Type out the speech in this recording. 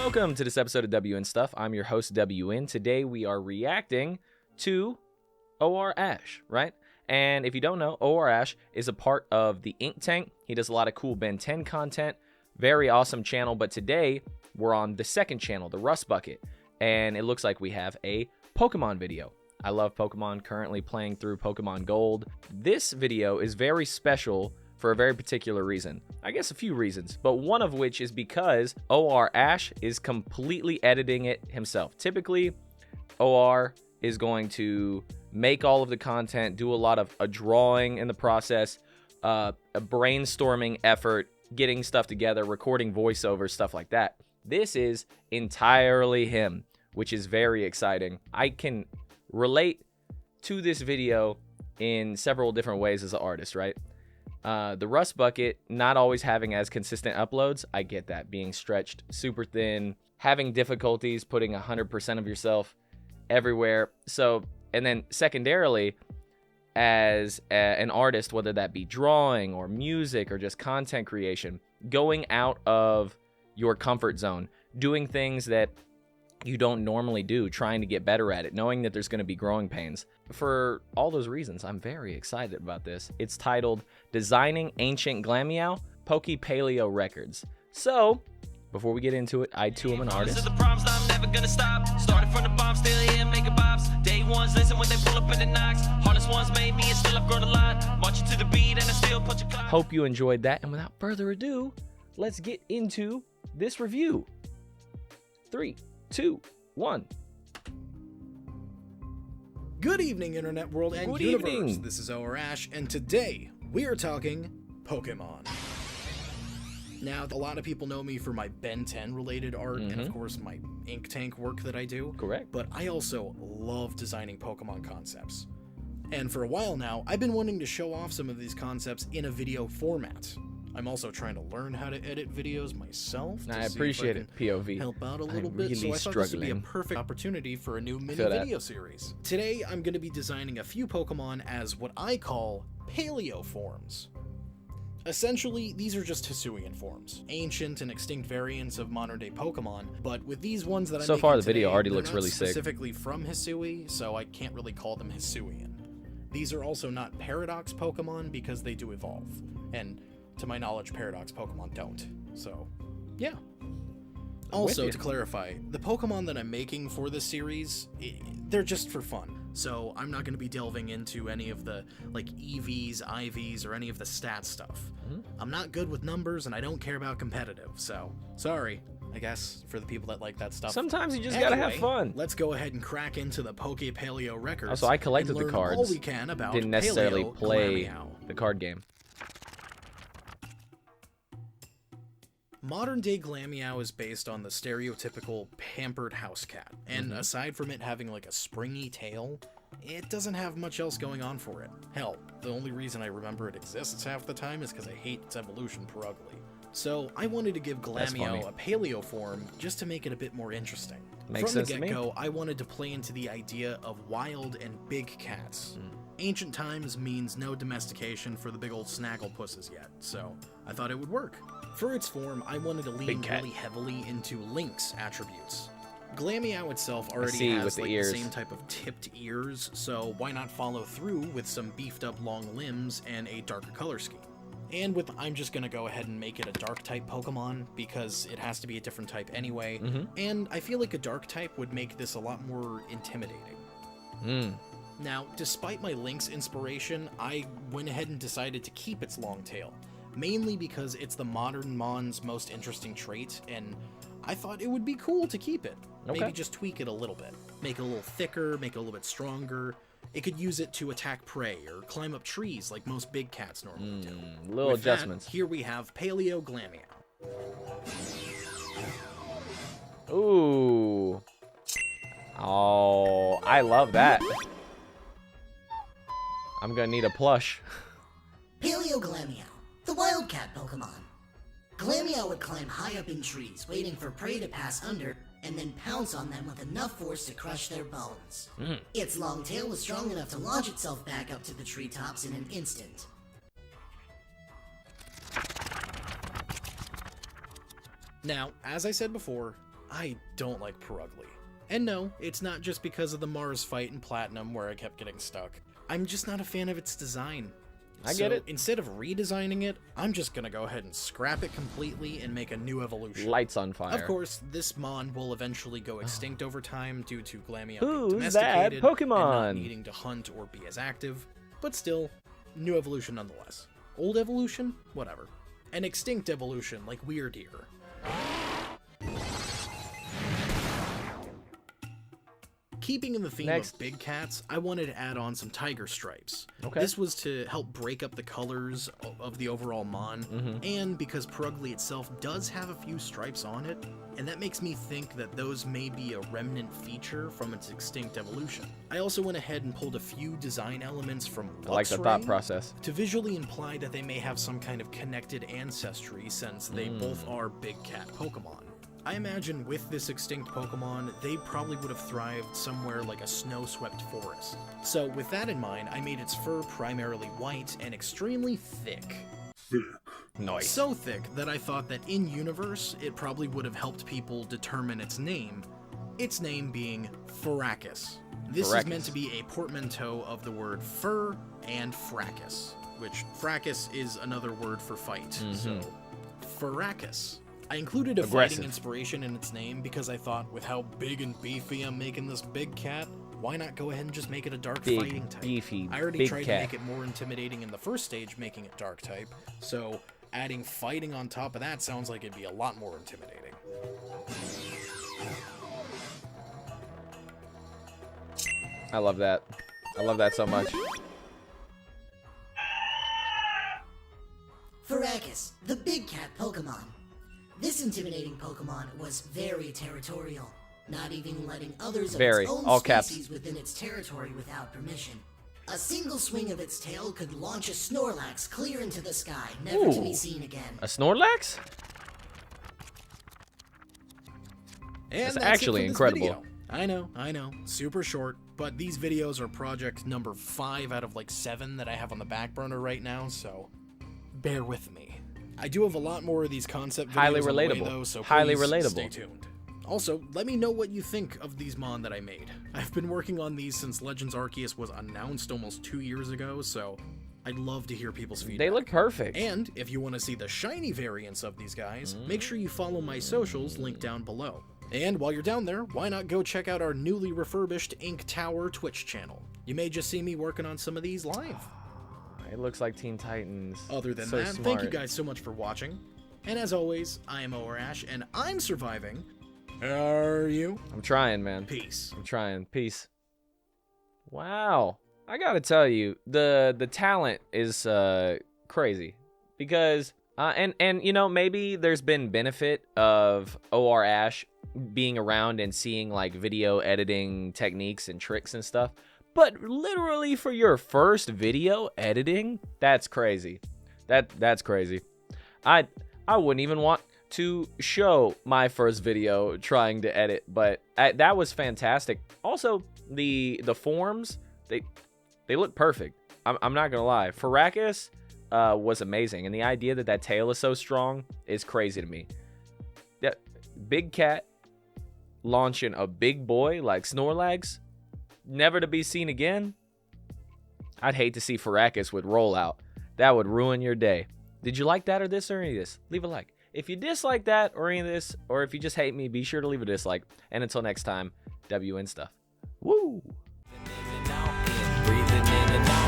Welcome to this episode of WN Stuff. I'm your host, WN. Today we are reacting to o.r.ash, right? And if you don't know, o.r.ash is a part of the Inktank. He does a lot of cool Ben 10 content. Very awesome channel. But today we're on the second channel, the Rust Bucket. And it looks like we have a Pokemon video. I love Pokemon, currently playing through Pokemon Gold. This video is very special for a very particular reason. I guess a few reasons, but one of which is because o.r.ash is completely editing it himself. Typically, o.r. is going to make all of the content, do a lot of a drawing in the process, a brainstorming effort, getting stuff together, recording voiceovers, stuff like that. This is entirely him, which is very exciting. I can relate to this video in several different ways as an artist, right? The Rust Bucket not always having as consistent uploads. I get that, being stretched super thin, having difficulties putting 100% of yourself everywhere. So, and then secondarily, as an artist, whether that be drawing or music or just content creation, going out of your comfort zone, doing things that you don't normally do, trying to get better at it, knowing that there's going to be growing pains. For all those reasons, I'm very excited about this. It's titled Designing Ancient Glameow, Poke Paleo Records. So, before we get into it, I too am an artist. Hope you enjoyed that, and without further ado, let's get into this review. 3, 2, 1. Good evening, internet world and Good universe. evening. This is o.r.ash, and today we are talking Pokemon. Now, a lot of people know me for my Ben 10 related art and, of course, my Inktank work that I do. Correct. But I also love designing Pokemon concepts. And for a while now, I've been wanting to show off some of these concepts in a video format. I'm also trying to learn how to edit videos myself. I appreciate it, POV. Help out a little bit, really so I thought this would be a struggling. perfect opportunity for a new mini video series. Today, I'm going to be designing a few Pokemon as what I call paleo forms. Essentially, these are just Hisuian forms, ancient and extinct variants of modern-day Pokemon, but with these ones that I'm So far, the making video today, already they're looks not really sick. specifically from Hisui, so I can't really call them Hisuian. These are also not Paradox Pokemon because they do evolve, and to my knowledge, Paradox Pokemon don't. So, yeah. Also, to clarify, the Pokemon that I'm making for this series, they're just for fun. So, I'm not going to be delving into any of the, like, EVs, IVs, or any of the stat stuff. I'm not good with numbers, and I don't care about competitive, so, sorry, I guess, for the people that like that stuff. Sometimes you just gotta have fun. Let's go ahead and crack into the Poke Paleo records. Also, I collected and the learn cards. all we can about Didn't necessarily Paleo play Glameow. the card game. Modern-day Glameow is based on the stereotypical pampered house cat, and aside from it having like a springy tail, it doesn't have much else going on for it. Hell, the only reason I remember it exists half the time is because I hate its evolution per ugly. So I wanted to give Glameow a paleo form just to make it a bit more interesting. Makes From the sense to me. get-go, I wanted to play into the idea of wild and big cats. Ancient times means no domestication for the big old snagglepusses yet, so I thought it would work. For its form, I wanted to lean really heavily into Link's attributes. Glameow itself already has like the same type of tipped ears, so why not follow through with some beefed up long limbs and a darker color scheme? And with I'm just gonna go ahead and make it a dark type Pokemon because it has to be a different type anyway, and I feel like a dark type would make this a lot more intimidating. Now, despite my Link's inspiration, I went ahead and decided to keep its long tail, mainly because it's the modern Mon's most interesting trait, and I thought it would be cool to keep it. Maybe just tweak it a little bit. Make it a little thicker, make it a little bit stronger. It could use it to attack prey or climb up trees like most big cats normally do. Little With adjustments. That, here we have Paleo Glameow. Ooh. Oh, I love that. I'm gonna need a plush. Paleo Glameow, the wildcat Pokemon. Glameow would climb high up in trees, waiting for prey to pass under, and then pounce on them with enough force to crush their bones. Its long tail was strong enough to launch itself back up to the treetops in an instant. Now, as I said before, I don't like Purugly. And no, it's not just because of the Mars fight in Platinum where I kept getting stuck. I'm just not a fan of its design. I get it. Instead of redesigning it, I'm just gonna go ahead and scrap it completely and make a new evolution. Lights on fire. Of course, this Mon will eventually go extinct over time due to Glameow being Who's that domesticated Pokemon? and not needing to hunt or be as active. But still, new evolution nonetheless. Old evolution? Whatever. An extinct evolution like Weirdeer. Keeping in the theme of big cats, I wanted to add on some tiger stripes. Okay. This was to help break up the colors of the overall Mon, and because Purugly itself does have a few stripes on it, and that makes me think that those may be a remnant feature from its extinct evolution. I also went ahead and pulled a few design elements from I like the thought process. to visually imply that they may have some kind of connected ancestry since they both are big cat Pokemon. I imagine with this extinct Pokemon, they probably would have thrived somewhere like a snow-swept forest. So with that in mind, I made its fur primarily white and extremely thick. Nice. So thick that I thought that in-universe, it probably would have helped people determine its name being Fracus. This is meant to be a portmanteau of the word fur and fracas, which fracas is another word for fight, so Fracus. I included a fighting inspiration in its name because I thought with how big and beefy I'm making this big cat, why not go ahead and just make it a dark fighting type? Beefy, I already big tried cat. to make it more intimidating in the first stage, making it dark type, so adding fighting on top of that sounds like it'd be a lot more intimidating. I love that. I love that so much. Fracus, the big cat Pokemon. This intimidating Pokemon was very territorial, not even letting others of Very, its own all caps. species within its territory without permission. A single swing of its tail could launch a Snorlax clear into the sky, never to be seen again. A Snorlax? And That's actually it for this incredible. video. I know, super short, but these videos are project number 5 out of like 7 that I have on the back burner right now, so bear with me. I do have a lot more of these concept videos Highly on the way, relatable. though, so Highly please relatable. stay tuned. Also, let me know what you think of these Mon that I made. I've been working on these since Legends Arceus was announced almost 2 years ago, so I'd love to hear people's feedback. They look perfect. And if you want to see the shiny variants of these guys, make sure you follow my socials linked down below. And while you're down there, why not go check out our newly refurbished Ink Tower Twitch channel? You may just see me working on some of these live. It looks like Teen Titans. Other than So that, smart. thank you guys so much for watching. And as always, I am o.r.ash, and I'm surviving. Are you? I'm trying, man. Peace. I'm trying. Peace. Wow. I gotta tell you, the talent is crazy. Because, and you know, maybe there's been benefit of o.r.ash being around and seeing like video editing techniques and tricks and stuff. But literally for your first video editing, that's crazy. That's crazy. I wouldn't even want to show my first video trying to edit, but that was fantastic. Also, the forms, they look perfect. I'm not gonna lie. Fracus was amazing, and the idea that tail is so strong is crazy to me. That big cat launching a big boy like Snorlax, never to be seen again. I'd hate to see Fracus with rollout. That would ruin your day. Did you like that or this or any of this? Leave a like. If you dislike that or any of this, or if you just hate me, be sure to leave a dislike. And until next time, WN stuff. Woo! Breathing in and out.